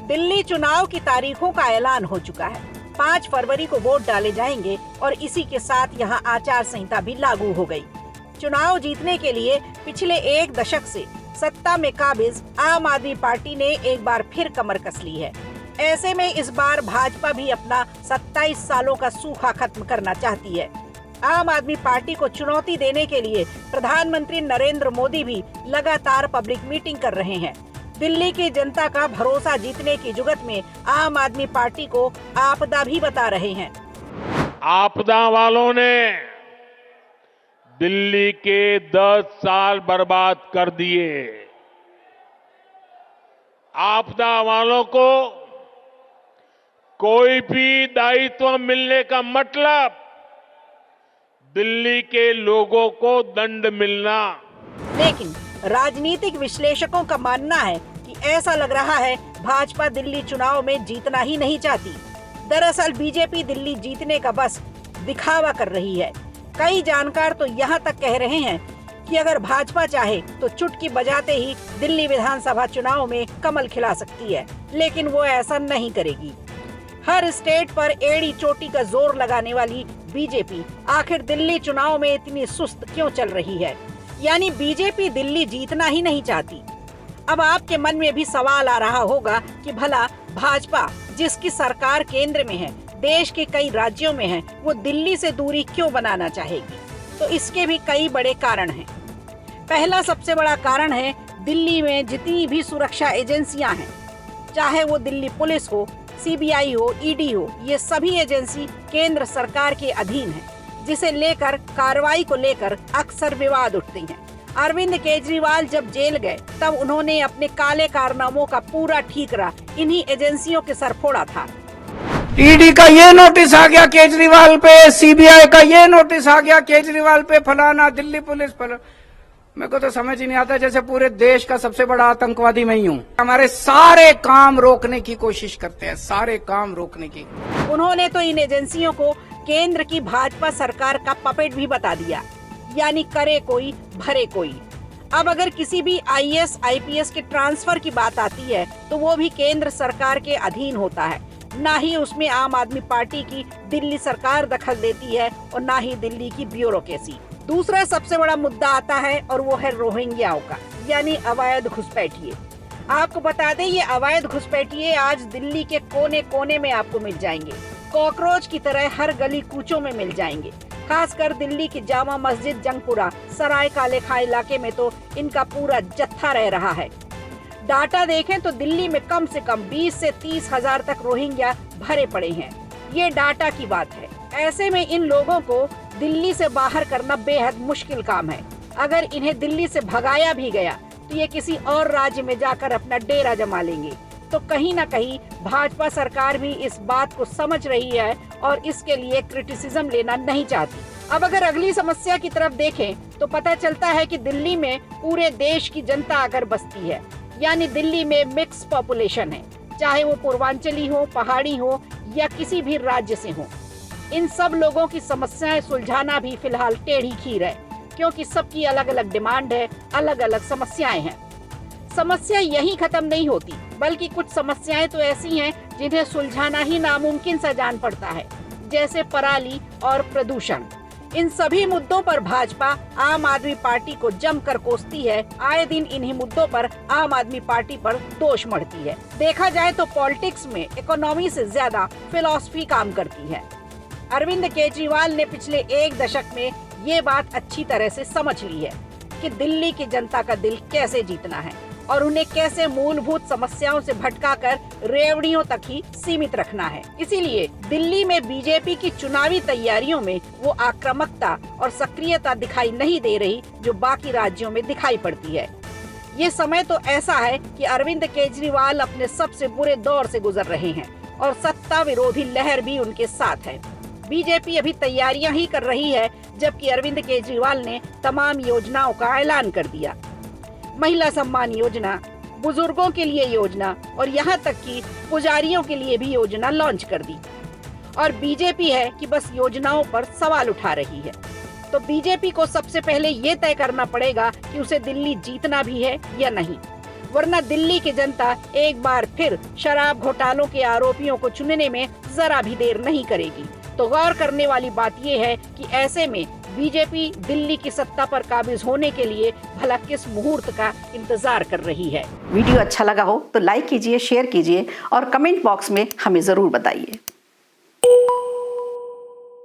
दिल्ली चुनाव की तारीखों का ऐलान हो चुका है। 5 फरवरी को वोट डाले जाएंगे और इसी के साथ यहां आचार संहिता भी लागू हो गई। चुनाव जीतने के लिए पिछले 1 दशक से सत्ता में काबिज आम आदमी पार्टी ने एक बार फिर कमर कस ली है। ऐसे में इस बार भाजपा भी अपना 27 सालों का सूखा खत्म करना चाहती है। आम आदमी पार्टी को चुनौती देने के लिए प्रधानमंत्री नरेंद्र मोदी भी लगातार पब्लिक मीटिंग कर रहे हैं। दिल्ली की जनता का भरोसा जीतने की जुगत में आम आदमी पार्टी को आपदा भी बता रहे हैं। आपदा वालों ने दिल्ली के 10 साल बर्बाद कर दिए। आपदा वालों को कोई भी दायित्व मिलने का मतलब दिल्ली के लोगों को दंड मिलना। लेकिन राजनीतिक विश्लेषकों का मानना है कि ऐसा लग रहा है भाजपा दिल्ली चुनाव में जीतना ही नहीं चाहती। दरअसल बीजेपी दिल्ली जीतने का बस दिखावा कर रही है। कई जानकार तो यहाँ तक कह रहे हैं कि अगर भाजपा चाहे तो चुटकी बजाते ही दिल्ली विधानसभा चुनाव में कमल खिला सकती है, लेकिन वो ऐसा नहीं करेगी। हर स्टेट पर एड़ी चोटी का जोर लगाने वाली बीजेपी आखिर दिल्ली चुनाव में इतनी सुस्त क्यों चल रही है? यानी बीजेपी दिल्ली जीतना ही नहीं चाहती। अब आपके मन में भी सवाल आ रहा होगा कि भला भाजपा जिसकी सरकार केंद्र में है, देश के कई राज्यों में है, वो दिल्ली से दूरी क्यों बनाना चाहेगी? तो इसके भी कई बड़े कारण हैं। पहला सबसे बड़ा कारण है दिल्ली में जितनी भी सुरक्षा एजेंसियां हैं, चाहे वो दिल्ली पुलिस हो, सीबीआई हो, ईडी हो, ये सभी एजेंसी केंद्र सरकार के अधीन है, जिसे लेकर कार्रवाई को लेकर अक्सर विवाद उठते हैं। अरविंद केजरीवाल जब जेल गए तब उन्होंने अपने काले कारनामों का पूरा ठीकरा इन्हीं एजेंसियों के सर फोड़ा था। ईडी का ये नोटिस आ गया केजरीवाल पे, सीबीआई का ये नोटिस आ गया केजरीवाल पे, फलाना दिल्ली पुलिस फलाना। मेरे को तो समझ ही नहीं आता, जैसे पूरे देश का सबसे बड़ा आतंकवादी मैं ही हूँ। हमारे सारे काम रोकने की कोशिश करते हैं, सारे काम रोकने की। उन्होंने तो इन एजेंसियों को केंद्र की भाजपा सरकार का पपेट भी बता दिया, यानी करे कोई भरे कोई। अब अगर किसी भी आईएएस आईपीएस के ट्रांसफर की बात आती है तो वो भी केंद्र सरकार के अधीन होता है, ना ही उसमें आम आदमी पार्टी की दिल्ली सरकार दखल देती है और ना ही दिल्ली की ब्यूरोक्रेसी। दूसरा सबसे बड़ा मुद्दा आता है और वो है रोहिंग्याओं का, यानी अवैध घुसपैठिए। आपको बता दें ये अवैध घुसपैठिए आज दिल्ली के कोने कोने में आपको मिल जाएंगे। कॉकरोच की तरह हर गली कूचों में मिल जाएंगे। खासकर दिल्ली की जामा मस्जिद, जंगपुरा, सराय काले खां इलाके में तो इनका पूरा जत्था रह रहा है। डाटा देखें तो दिल्ली में कम से कम 20 से 30 हजार तक रोहिंग्या भरे पड़े हैं। ये डाटा की बात है। ऐसे में इन लोगों को दिल्ली से बाहर करना बेहद मुश्किल काम है। अगर इन्हें दिल्ली से भगाया भी गया तो ये किसी और राज्य में जाकर अपना डेरा जमा लेंगे। तो कहीं ना कहीं भाजपा सरकार भी इस बात को समझ रही है और इसके लिए क्रिटिसिज्म लेना नहीं चाहती। अब अगर अगली समस्या की तरफ देखें तो पता चलता है कि दिल्ली में पूरे देश की जनता अगर बसती है, यानी दिल्ली में मिक्स पॉपुलेशन है, चाहे वो पूर्वांचली हो, पहाड़ी हो या किसी भी राज्य से हो। इन सब लोगों की समस्याएं सुलझाना भी फिलहाल टेढ़ी खीर है, क्योंकि सबकी अलग अलग डिमांड है, अलग अलग समस्याएं हैं। समस्या यहीं खत्म नहीं होती, बल्कि कुछ समस्याएं तो ऐसी हैं जिन्हें सुलझाना ही नामुमकिन सा जान पड़ता है, जैसे पराली और प्रदूषण। इन सभी मुद्दों पर भाजपा आम आदमी पार्टी को जमकर कोसती है। आए दिन इन्हीं मुद्दों पर आम आदमी पार्टी पर दोष मढ़ती है। देखा जाए तो पॉलिटिक्स में इकोनॉमी से ज्यादा फिलॉसफी काम करती है। अरविंद केजरीवाल ने पिछले 1 दशक में ये बात अच्छी तरह से समझ ली है कि दिल्ली की जनता का दिल कैसे जीतना है और उन्हें कैसे मूलभूत समस्याओं से भटकाकर रेवड़ियों तक ही सीमित रखना है। इसीलिए दिल्ली में बीजेपी की चुनावी तैयारियों में वो आक्रामकता और सक्रियता दिखाई नहीं दे रही जो बाकी राज्यों में दिखाई पड़ती है। ये समय तो ऐसा है कि अरविंद केजरीवाल अपने सबसे बुरे दौर से गुजर रहे हैं और सत्ता विरोधी लहर भी उनके साथ है। बीजेपी अभी तैयारियां ही कर रही है, जबकि अरविंद केजरीवाल ने तमाम योजनाओं का ऐलान कर दिया। महिला सम्मान योजना, बुजुर्गों के लिए योजना और यहाँ तक कि पुजारियों के लिए भी योजना लॉन्च कर दी। और बीजेपी है कि बस योजनाओं पर सवाल उठा रही है। तो बीजेपी को सबसे पहले ये तय करना पड़ेगा कि उसे दिल्ली जीतना भी है या नहीं। वरना दिल्ली की जनता एक बार फिर शराब घोटालों के आरोपियों को चुनने में जरा भी देर नहीं करेगी। तो गौर करने वाली बात यह है कि ऐसे में बीजेपी दिल्ली की सत्ता पर काबिज होने के लिए भला किस मुहूर्त का इंतजार कर रही है। वीडियो अच्छा लगा हो तो लाइक कीजिए, शेयर कीजिए और कमेंट बॉक्स में हमें जरूर बताइए।